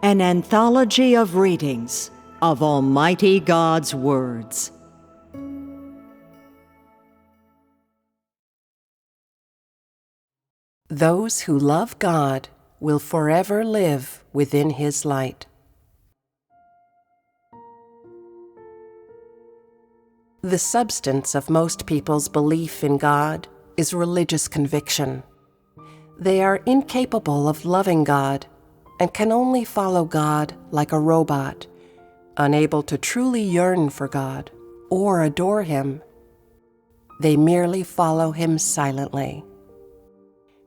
an anthology of readings of Almighty God's words. Those who love God will forever live within His light. The substance of most people's belief in God is religious conviction. They are incapable of loving God and can only follow God like a robot, unable to truly yearn for God or adore Him. They merely follow Him silently.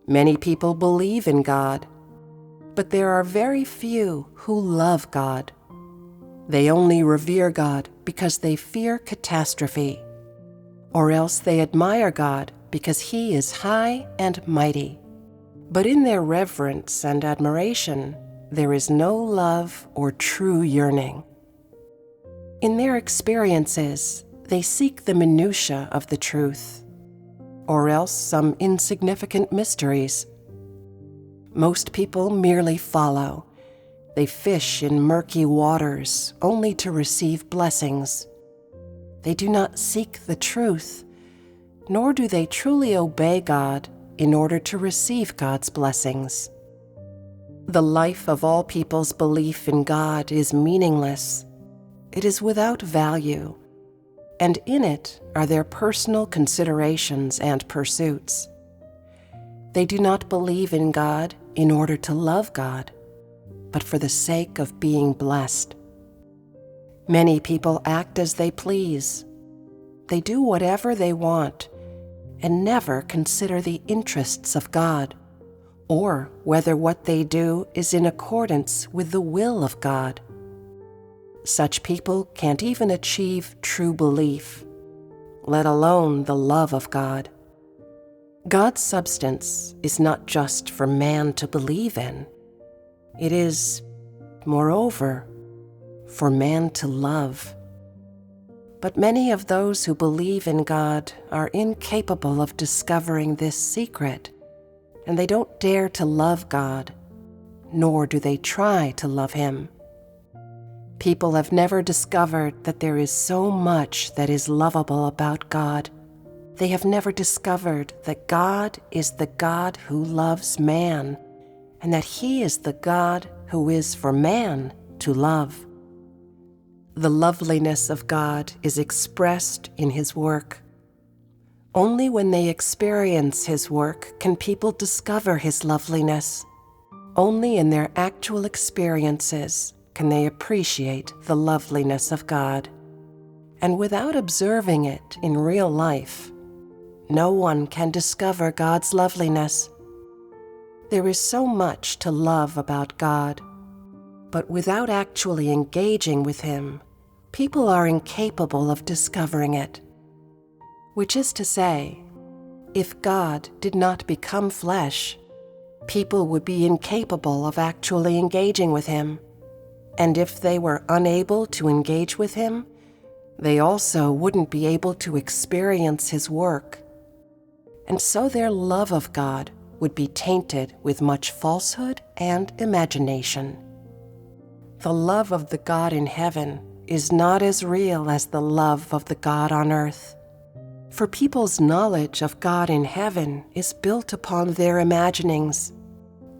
Many people believe in God, but there are very few who love God. They only revere God because they fear catastrophe, or else they admire God because He is high and mighty. But in their reverence and admiration, there is no love or true yearning. In their experiences, they seek the minutiae of the truth, or else some insignificant mysteries. Most people merely follow. They fish in murky waters only to receive blessings. They do not seek the truth, nor do they truly obey God in order to receive God's blessings. The life of all people's belief in God is meaningless. It is without value, and in it are their personal considerations and pursuits. They do not believe in God in order to love God, but for the sake of being blessed. Many people act as they please. They do whatever they want and never consider the interests of God, or whether what they do is in accordance with the will of God. Such people can't even achieve true belief, let alone the love of God. God's substance is not just for man to believe in. It is, moreover, for man to love. But many of those who believe in God are incapable of discovering this secret, and they don't dare to love God, nor do they try to love Him. People have never discovered that there is so much that is lovable about God. They have never discovered that God is the God who loves man, and that He is the God who is for man to love. The loveliness of God is expressed in His work. Only when they experience His work can people discover His loveliness. Only in their actual experiences can they appreciate the loveliness of God. And without observing it in real life, no one can discover God's loveliness. There is so much to love about God, but without actually engaging with Him, people are incapable of discovering it. Which is to say, if God did not become flesh, people would be incapable of actually engaging with Him. And if they were unable to engage with Him, they also wouldn't be able to experience His work. And so their love of God would be tainted with much falsehood and imagination. The love of the God in heaven is not as real as the love of the God on earth. For people's knowledge of God in heaven is built upon their imaginings,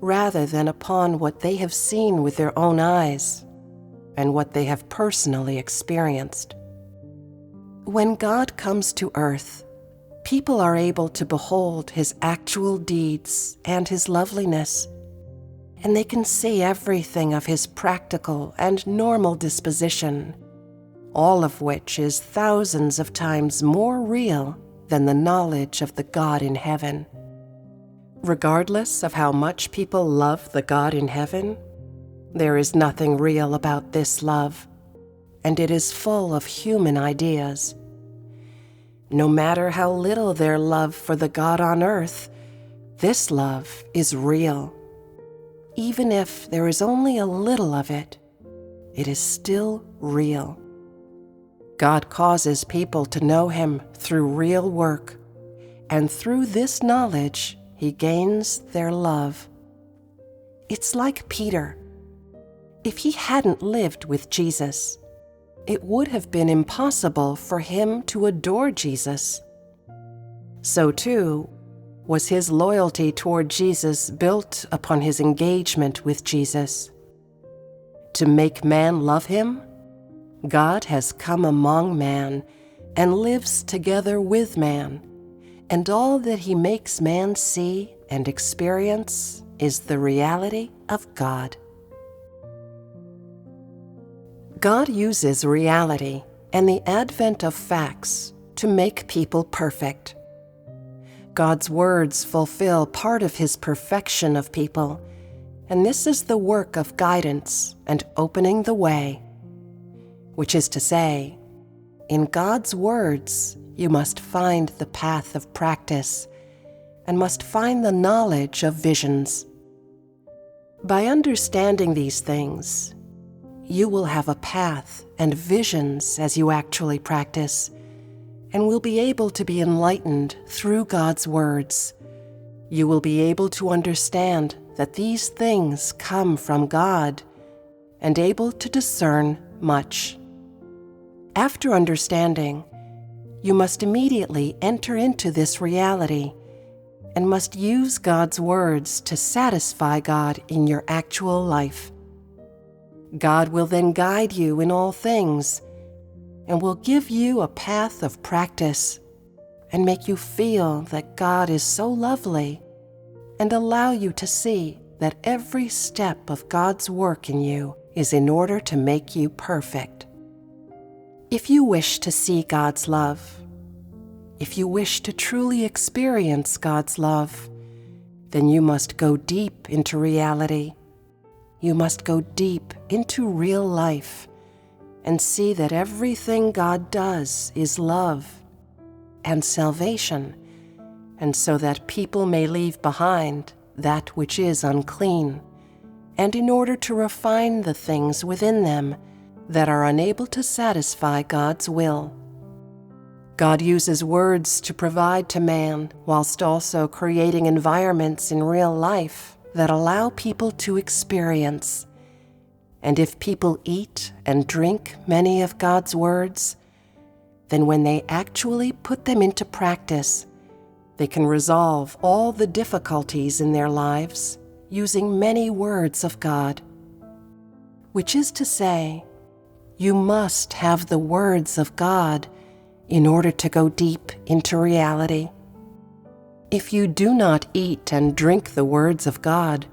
rather than upon what they have seen with their own eyes and what they have personally experienced. When God comes to earth, people are able to behold His actual deeds and His loveliness, and they can see everything of His practical and normal disposition, all of which is thousands of times more real than the knowledge of the God in heaven. Regardless of how much people love the God in heaven, there is nothing real about this love, and it is full of human ideas. No matter how little their love for the God on earth, this love is real. Even if there is only a little of it, it is still real. God causes people to know Him through real work, and through this knowledge, He gains their love. It's like Peter. If he hadn't lived with Jesus, it would have been impossible for him to adore Jesus. So too, was his loyalty toward Jesus built upon his engagement with Jesus. To make man love him, God has come among man and lives together with man, and all that he makes man see and experience is the reality of God. God uses reality and the advent of facts to make people perfect. God's words fulfill part of his perfection of people, and this is the work of guidance and opening the way. Which is to say, in God's words, you must find the path of practice and must find the knowledge of visions. By understanding these things, you will have a path and visions as you actually practice, and will be able to be enlightened through God's words. You will be able to understand that these things come from God, and able to discern much. After understanding, you must immediately enter into this reality and must use God's words to satisfy God in your actual life. God will then guide you in all things and will give you a path of practice and make you feel that God is so lovely and allow you to see that every step of God's work in you is in order to make you perfect. If you wish to see God's love, if you wish to truly experience God's love, then you must go deep into reality. You must go deep into real life and see that everything God does is love and salvation, and so that people may leave behind that which is unclean, and in order to refine the things within them that are unable to satisfy God's will. God uses words to provide to man, whilst also creating environments in real life that allow people to experience. And if people eat and drink many of God's words, then when they actually put them into practice, they can resolve all the difficulties in their lives using many words of God. Which is to say, you must have the words of God in order to go deep into reality. If you do not eat and drink the words of God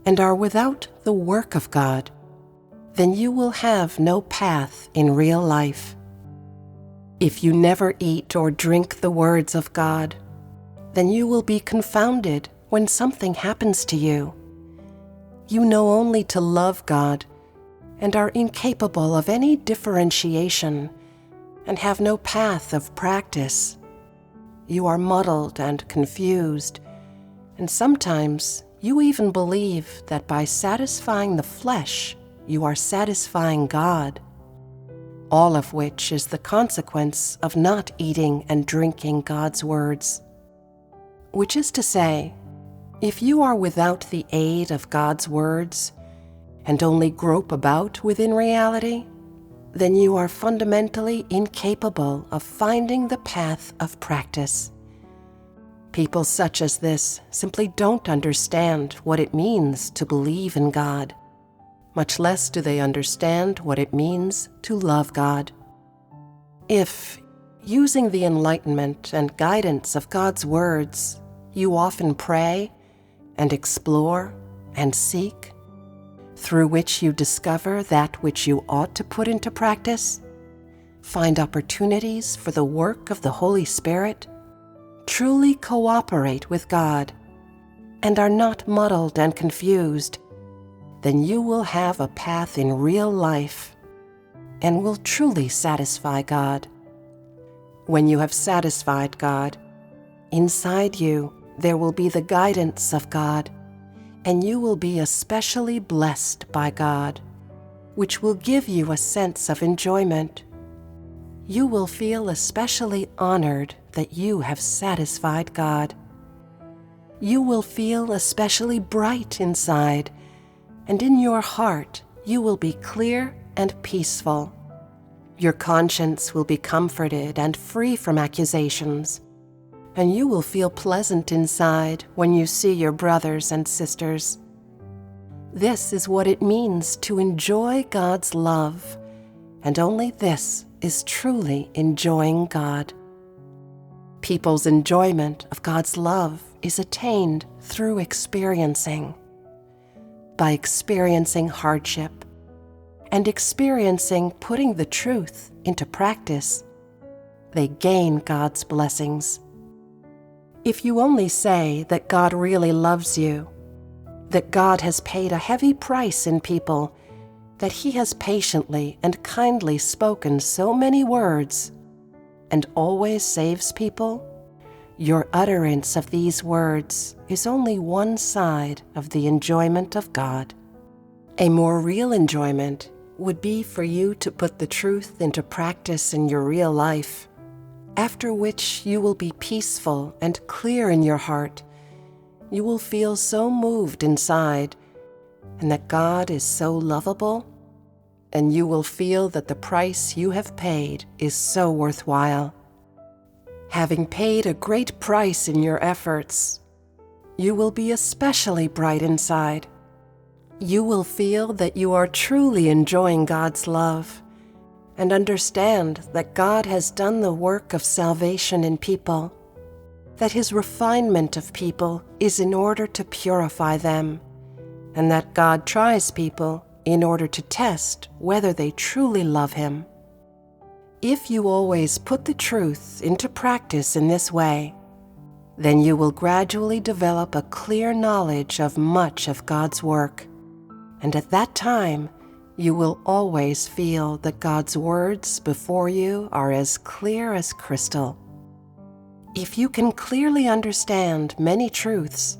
and are without the work of God, then you will have no path in real life. If you never eat or drink the words of God, then you will be confounded when something happens to you. You know only to love God and are incapable of any differentiation and have no path of practice. You are muddled and confused, and sometimes you even believe that by satisfying the flesh, you are satisfying God, all of which is the consequence of not eating and drinking God's words. Which is to say, if you are without the aid of God's words and only grope about within reality, then you are fundamentally incapable of finding the path of practice. People such as this simply don't understand what it means to believe in God. Much less do they understand what it means to love God. If, using the enlightenment and guidance of God's words, you often pray and explore and seek, through which you discover that which you ought to put into practice, find opportunities for the work of the Holy Spirit, truly cooperate with God, and are not muddled and confused, then you will have a path in real life and will truly satisfy God. When you have satisfied God, inside you there will be the guidance of God, and you will be especially blessed by God, which will give you a sense of enjoyment. You will feel especially honored that you have satisfied God. You will feel especially bright inside, and in your heart you will be clear and peaceful. Your conscience will be comforted and free from accusations, and you will feel pleasant inside when you see your brothers and sisters. This is what it means to enjoy God's love, and only this is truly enjoying God. People's enjoyment of God's love is attained through experiencing. By experiencing hardship and experiencing putting the truth into practice, they gain God's blessings. If you only say that God really loves you, that God has paid a heavy price in people, that He has patiently and kindly spoken so many words, and always saves people, your utterance of these words is only one side of the enjoyment of God. A more real enjoyment would be for you to put the truth into practice in your real life, after which you will be peaceful and clear in your heart. You will feel so moved inside, and that God is so lovable, and you will feel that the price you have paid is so worthwhile. Having paid a great price in your efforts, you will be especially bright inside. You will feel that you are truly enjoying God's love, and understand that God has done the work of salvation in people, that His refinement of people is in order to purify them, and that God tries people in order to test whether they truly love Him. If you always put the truth into practice in this way, then you will gradually develop a clear knowledge of much of God's work, and at that time, you will always feel that God's words before you are as clear as crystal. If you can clearly understand many truths,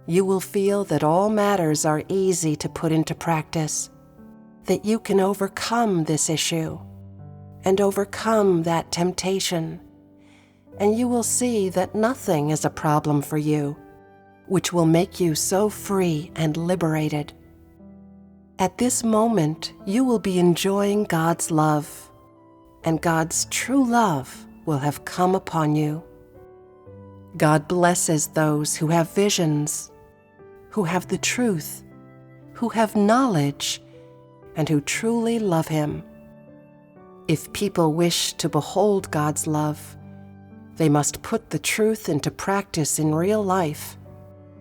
you will feel that all matters are easy to put into practice, that you can overcome this issue and overcome that temptation, and you will see that nothing is a problem for you, which will make you so free and liberated. At this moment, you will be enjoying God's love, and God's true love will have come upon you. God blesses those who have visions, who have the truth, who have knowledge, and who truly love Him. If people wish to behold God's love, they must put the truth into practice in real life.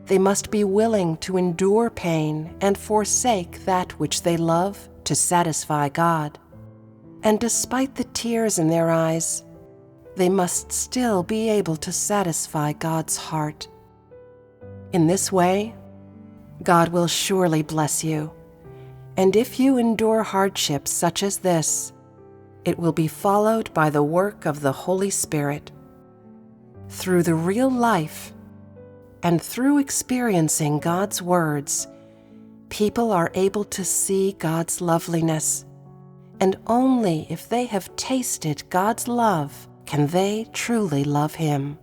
They must be willing to endure pain and forsake that which they love to satisfy God. And despite the tears in their eyes, they must still be able to satisfy God's heart. In this way, God will surely bless you. And if you endure hardships such as this, it will be followed by the work of the Holy Spirit. Through the real life, and through experiencing God's words, people are able to see God's loveliness, and only if they have tasted God's love can they truly love Him.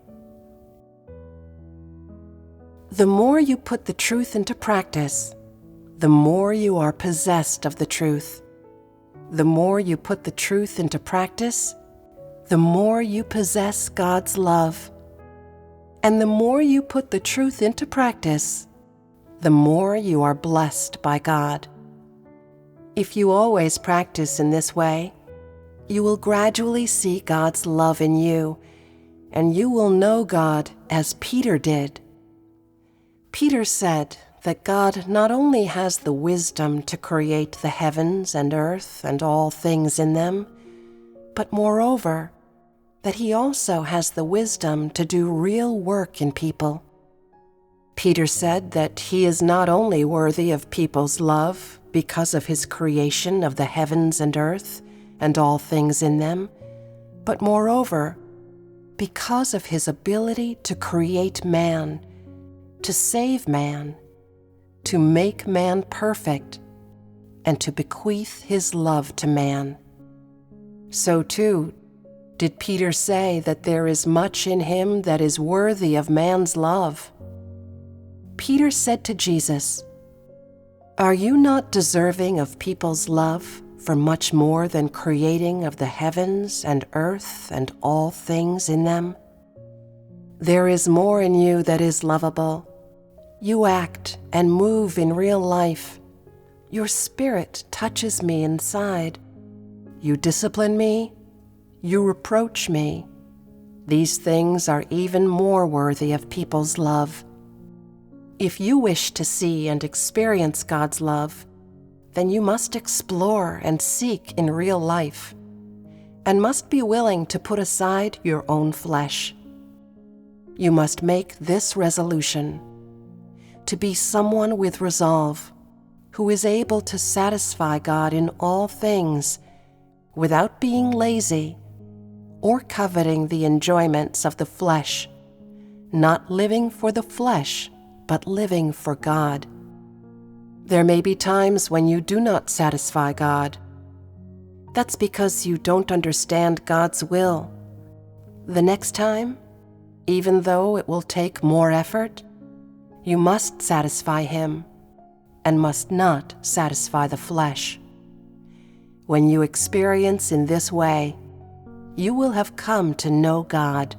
The more you put the truth into practice, the more you are possessed of the truth. The more you put the truth into practice, the more you possess God's love. And the more you put the truth into practice, the more you are blessed by God. If you always practice in this way, you will gradually see God's love in you, and you will know God as Peter did. Peter said that God not only has the wisdom to create the heavens and earth and all things in them, but moreover, that He also has the wisdom to do real work in people. Peter said that He is not only worthy of people's love because of His creation of the heavens and earth and all things in them, but moreover, because of His ability to create man, to save man, to make man perfect, and to bequeath His love to man. So too, did Peter say that there is much in Him that is worthy of man's love. Peter said to Jesus, Are you not deserving of people's love for much more than creating of the heavens and earth and all things in them? There is more in you that is lovable. You act and move in real life. Your spirit touches me inside. You discipline me. You reproach me. These things are even more worthy of people's love. If you wish to see and experience God's love, then you must explore and seek in real life, and must be willing to put aside your own flesh. You must make this resolution: to be someone with resolve, who is able to satisfy God in all things, without being lazy or coveting the enjoyments of the flesh, not living for the flesh, but living for God. There may be times when you do not satisfy God. That's because you don't understand God's will. The next time, even though it will take more effort, you must satisfy Him and must not satisfy the flesh. When you experience in this way, you will have come to know God.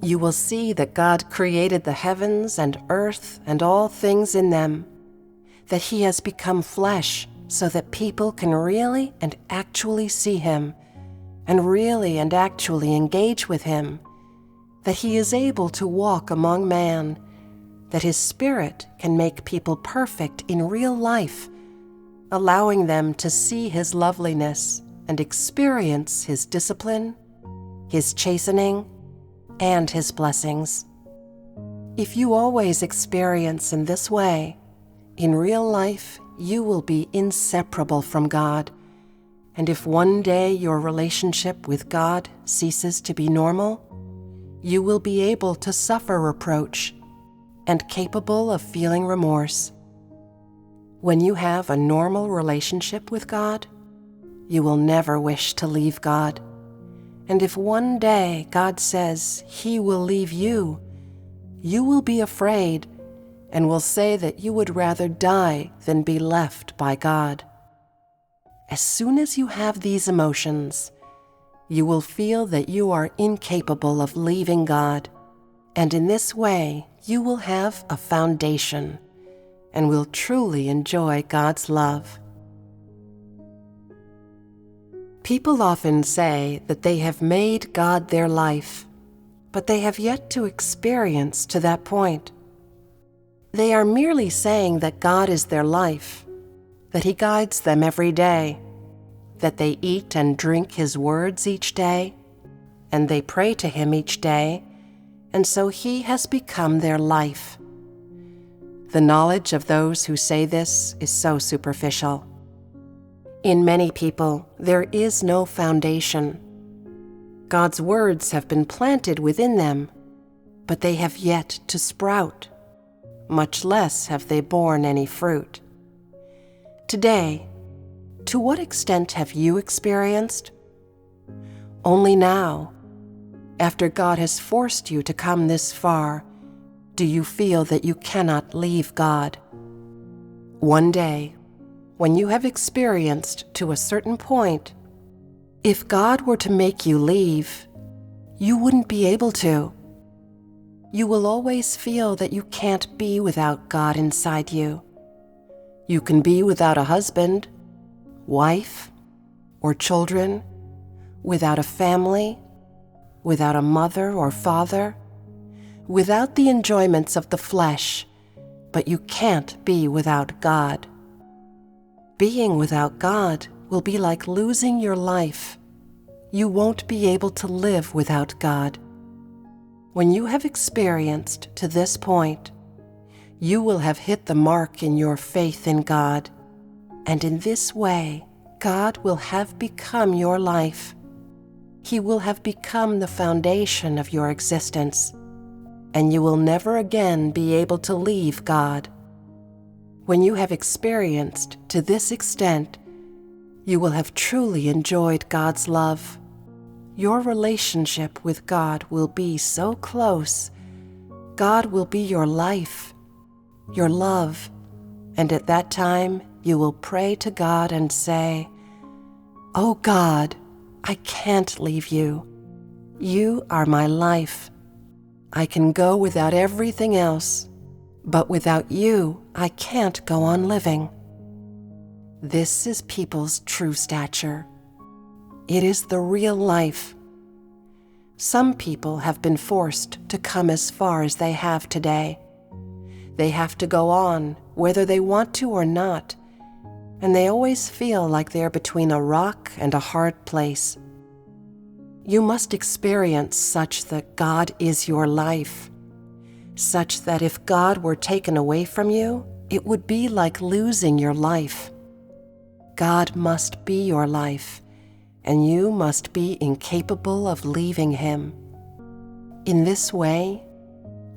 You will see that God created the heavens and earth and all things in them, that He has become flesh so that people can really and actually see Him and really and actually engage with Him, that He is able to walk among man, that His Spirit can make people perfect in real life, allowing them to see His loveliness and experience His discipline, His chastening, and His blessings. If you always experience in this way, in real life you will be inseparable from God, and if one day your relationship with God ceases to be normal, you will be able to suffer reproach and capable of feeling remorse. When you have a normal relationship with God, you will never wish to leave God. And if one day God says He will leave you, you will be afraid and will say that you would rather die than be left by God. As soon as you have these emotions, you will feel that you are incapable of leaving God, and in this way you will have a foundation and will truly enjoy God's love. People often say that they have made God their life, but they have yet to experience to that point. They are merely saying that God is their life, that He guides them every day, that they eat and drink His words each day, and they pray to Him each day, and so He has become their life. The knowledge of those who say this is so superficial. In many people, there is no foundation. God's words have been planted within them, but they have yet to sprout. Much less have they borne any fruit. Today, to what extent have you experienced? Only now, after God has forced you to come this far, do you feel that you cannot leave God. One day, when you have experienced to a certain point, if God were to make you leave, you wouldn't be able to. You will always feel that you can't be without God inside you. You can be without a husband, wife, or children, without a family, without a mother or father, without the enjoyments of the flesh, but you can't be without God. Being without God will be like losing your life. You won't be able to live without God. When you have experienced to this point, you will have hit the mark in your faith in God, and in this way, God will have become your life. He will have become the foundation of your existence, and you will never again be able to leave God. When you have experienced to this extent, you will have truly enjoyed God's love. Your relationship with God will be so close. God will be your life, your love, And at that time, you will pray to God and say, "Oh God, I can't leave you. You are my life. I can go without everything else, but without you, I can't go on living." This is people's true stature. It is the real life. Some people have been forced to come as far as they have today. They have to go on, whether they want to or not, and they always feel like they're between a rock and a hard place. You must experience such that God is your life, such that if God were taken away from you, it would be like losing your life. God must be your life, and you must be incapable of leaving Him. In this way,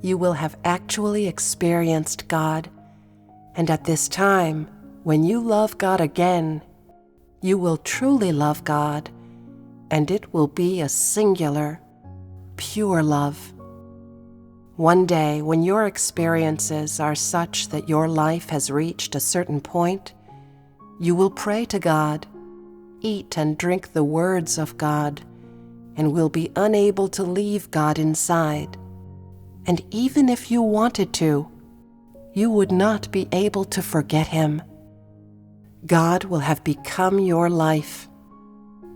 you will have actually experienced God, and at this time, when you love God again, you will truly love God, and it will be a singular, pure love. One day, when your experiences are such that your life has reached a certain point, you will pray to God, eat and drink the words of God, and will be unable to leave God inside. And even if you wanted to, you would not be able to forget Him. God will have become your life.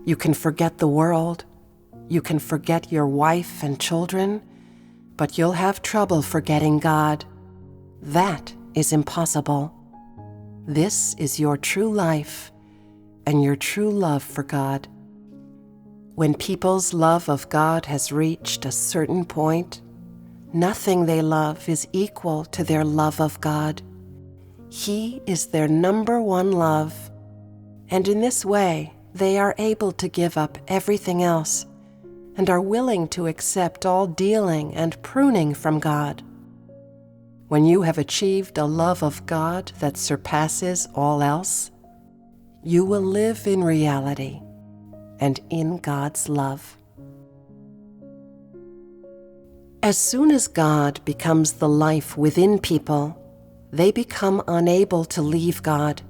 You can forget the world, you can forget your wife and children, but you'll have trouble forgetting God. That is impossible. This is your true life and your true love for God. When people's love of God has reached a certain point, nothing they love is equal to their love of God. He is their number one love, and in this way, they are able to give up everything else and are willing to accept all dealing and pruning from God. When you have achieved a love of God that surpasses all else, you will live in reality and in God's love. As soon as God becomes the life within people, they become unable to leave God.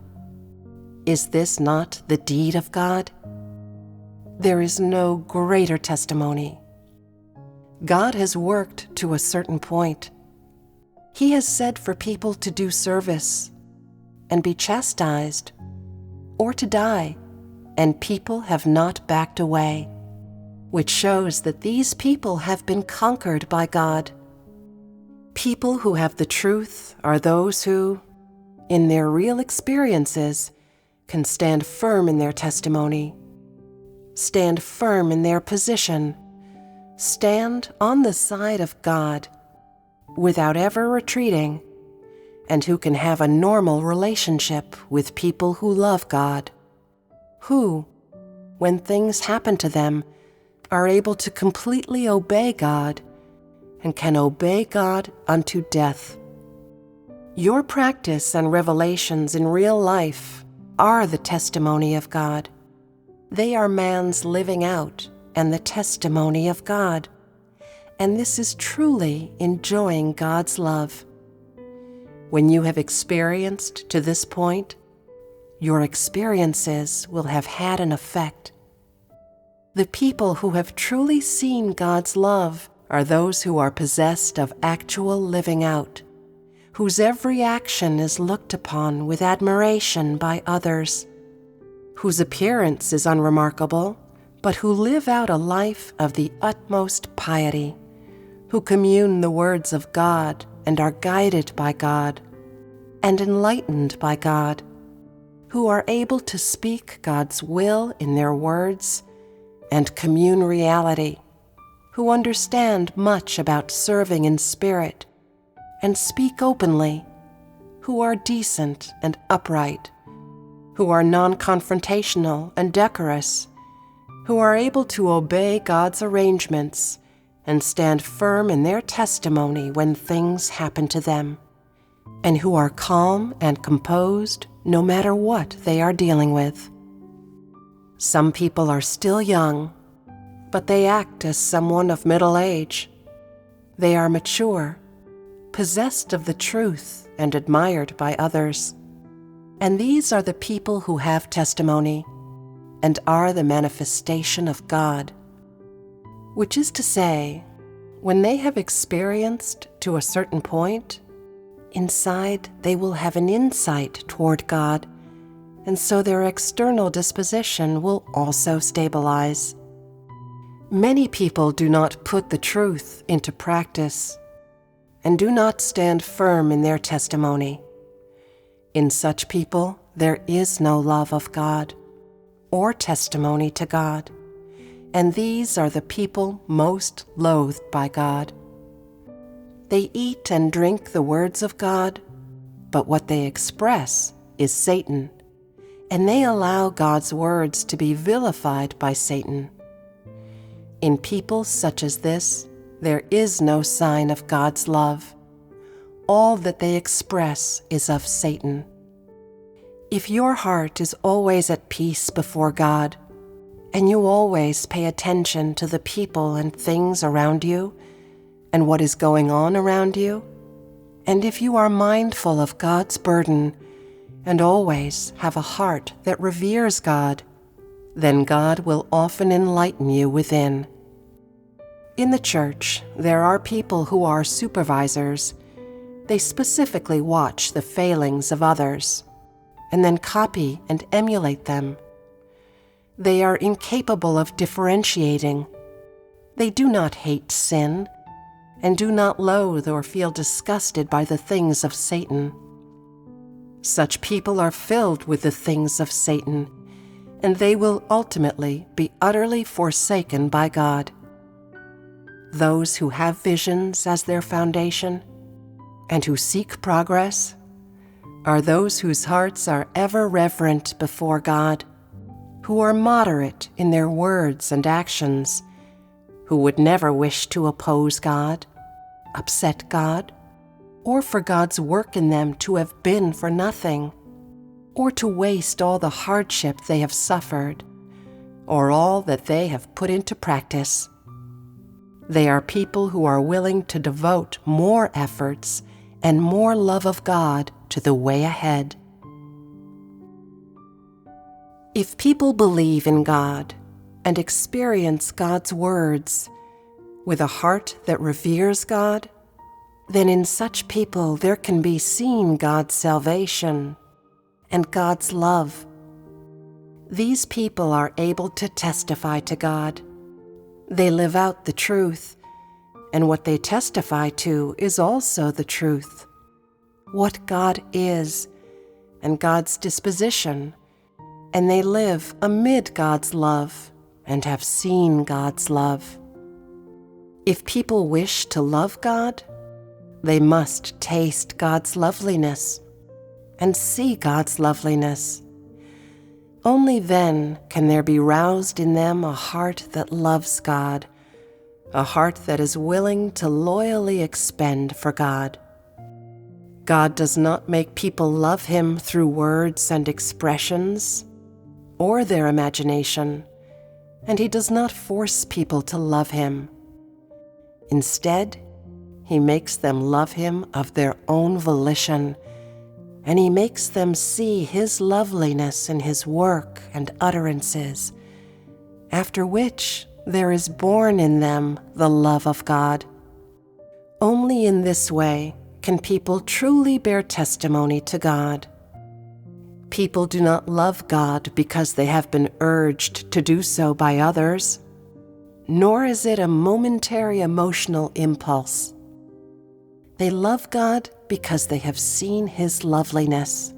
Is this not the deed of God? There is no greater testimony. God has worked to a certain point. He has said for people to do service and be chastised or to die, and people have not backed away, which shows that these people have been conquered by God. People who have the truth are those who, in their real experiences, can stand firm in their testimony, stand firm in their position, stand on the side of God without ever retreating, and who can have a normal relationship with people who love God, who, when things happen to them, are able to completely obey God and can obey God unto death. Your practice and revelations in real life are the testimony of God. They are man's living out and the testimony of God. And this is truly enjoying God's love. When you have experienced to this point, your experiences will have had an effect. The people who have truly seen God's love are those who are possessed of actual living out, whose every action is looked upon with admiration by others, whose appearance is unremarkable, but who live out a life of the utmost piety, who commune the words of God and are guided by God and enlightened by God, who are able to speak God's will in their words and commune reality, who understand much about serving in spirit and speak openly, who are decent and upright, who are non-confrontational and decorous, who are able to obey God's arrangements and stand firm in their testimony when things happen to them, and who are calm and composed no matter what they are dealing with. Some people are still young, but they act as someone of middle age. They are mature, possessed of the truth and admired by others. And these are the people who have testimony and are the manifestation of God. Which is to say, when they have experienced to a certain point, inside they will have an insight toward God, and so their external disposition will also stabilize. Many people do not put the truth into practice and do not stand firm in their testimony. In such people, there is no love of God or testimony to God, and these are the people most loathed by God. They eat and drink the words of God, but what they express is Satan, and they allow God's words to be vilified by Satan. In people such as this, there is no sign of God's love. All that they express is of Satan. If your heart is always at peace before God, and you always pay attention to the people and things around you, and what is going on around you, and if you are mindful of God's burden, and always have a heart that reveres God, then God will often enlighten you within. In the church, there are people who are supervisors. They specifically watch the failings of others, and then copy and emulate them. They are incapable of differentiating. They do not hate sin, and do not loathe or feel disgusted by the things of Satan. Such people are filled with the things of Satan, and they will ultimately be utterly forsaken by God. Those who have visions as their foundation, and who seek progress, are those whose hearts are ever reverent before God, who are moderate in their words and actions, who would never wish to oppose God, upset God, or for God's work in them to have been for nothing, or to waste all the hardship they have suffered, or all that they have put into practice. They are people who are willing to devote more efforts and more love of God to the way ahead. If people believe in God and experience God's words with a heart that reveres God, then in such people there can be seen God's salvation and God's love. These people are able to testify to God. They live out the truth, and what they testify to is also the truth. What God is, and God's disposition, and they live amid God's love and have seen God's love. If people wish to love God, they must taste God's loveliness and see God's loveliness. Only then can there be roused in them a heart that loves God, a heart that is willing to loyally expend for God. God does not make people love Him through words and expressions or their imagination, and He does not force people to love Him. Instead, He makes them love Him of their own volition, and He makes them see His loveliness in His work and utterances, after which there is born in them the love of God. Only in this way can people truly bear testimony to God. People do not love God because they have been urged to do so by others, nor is it a momentary emotional impulse. They love God because they have seen His loveliness.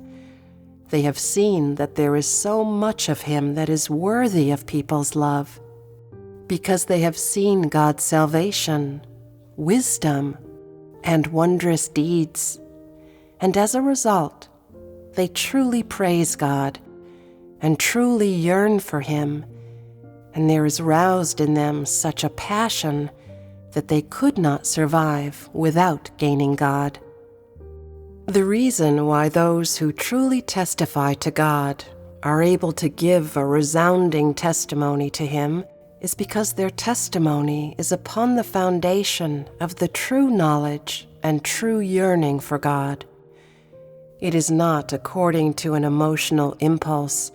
They have seen that there is so much of Him that is worthy of people's love, because they have seen God's salvation, wisdom, and wondrous deeds, and as a result, they truly praise God and truly yearn for Him, and there is roused in them such a passion that they could not survive without gaining God. The reason why those who truly testify to God are able to give a resounding testimony to Him is because their testimony is upon the foundation of the true knowledge and true yearning for God. It is not according to an emotional impulse,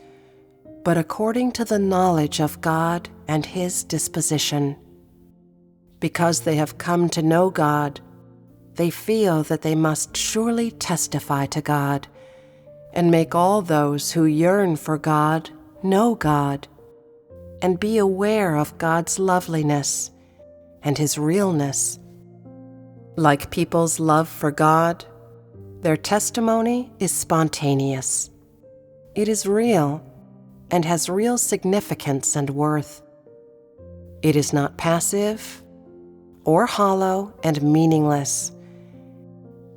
but according to the knowledge of God and His disposition. Because they have come to know God, they feel that they must surely testify to God and make all those who yearn for God know God and be aware of God's loveliness and His realness. Like people's love for God, their testimony is spontaneous. It is real and has real significance and worth. It is not passive or hollow and meaningless.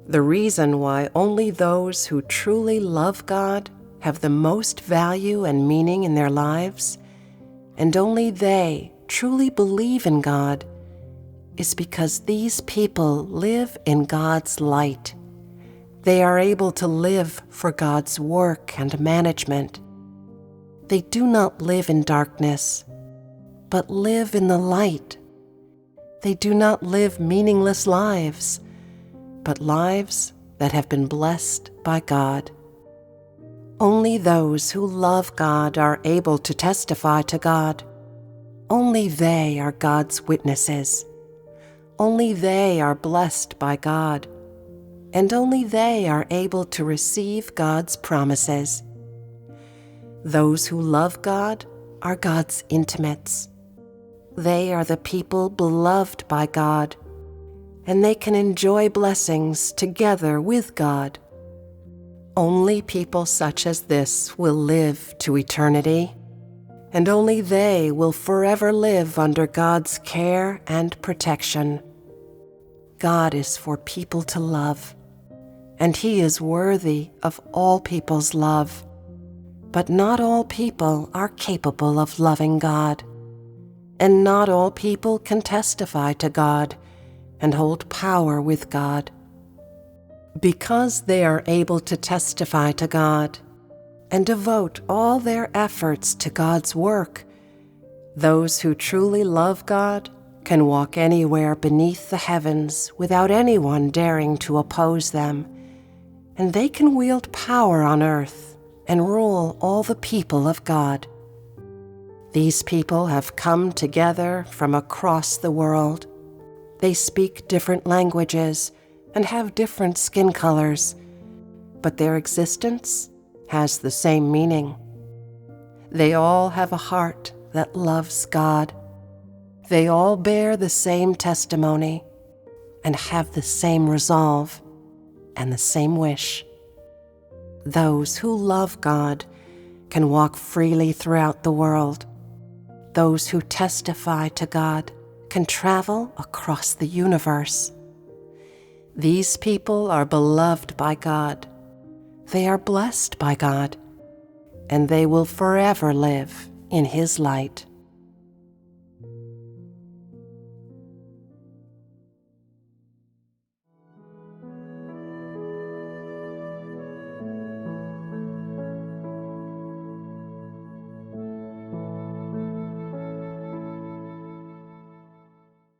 The reason why only those who truly love God have the most value and meaning in their lives, and only they truly believe in God, is because these people live in God's light. They are able to live for God's work and management. They do not live in darkness, but live in the light. They do not live meaningless lives, but lives that have been blessed by God. Only those who love God are able to testify to God. Only they are God's witnesses. Only they are blessed by God, and only they are able to receive God's promises. Those who love God are God's intimates. They are the people beloved by God, and they can enjoy blessings together with God. Only people such as this will live to eternity, and only they will forever live under God's care and protection. God is for people to love, and He is worthy of all people's love. But not all people are capable of loving God, and not all people can testify to God and hold power with God. Because they are able to testify to God and devote all their efforts to God's work, those who truly love God can walk anywhere beneath the heavens without anyone daring to oppose them, and they can wield power on earth and rule all the people of God. These people have come together from across the world. They speak different languages and have different skin colors, but their existence has the same meaning. They all have a heart that loves God. They all bear the same testimony and have the same resolve and the same wish. Those who love God can walk freely throughout the world. Those who testify to God can travel across the universe. These people are beloved by God. They are blessed by God, and they will forever live in His light.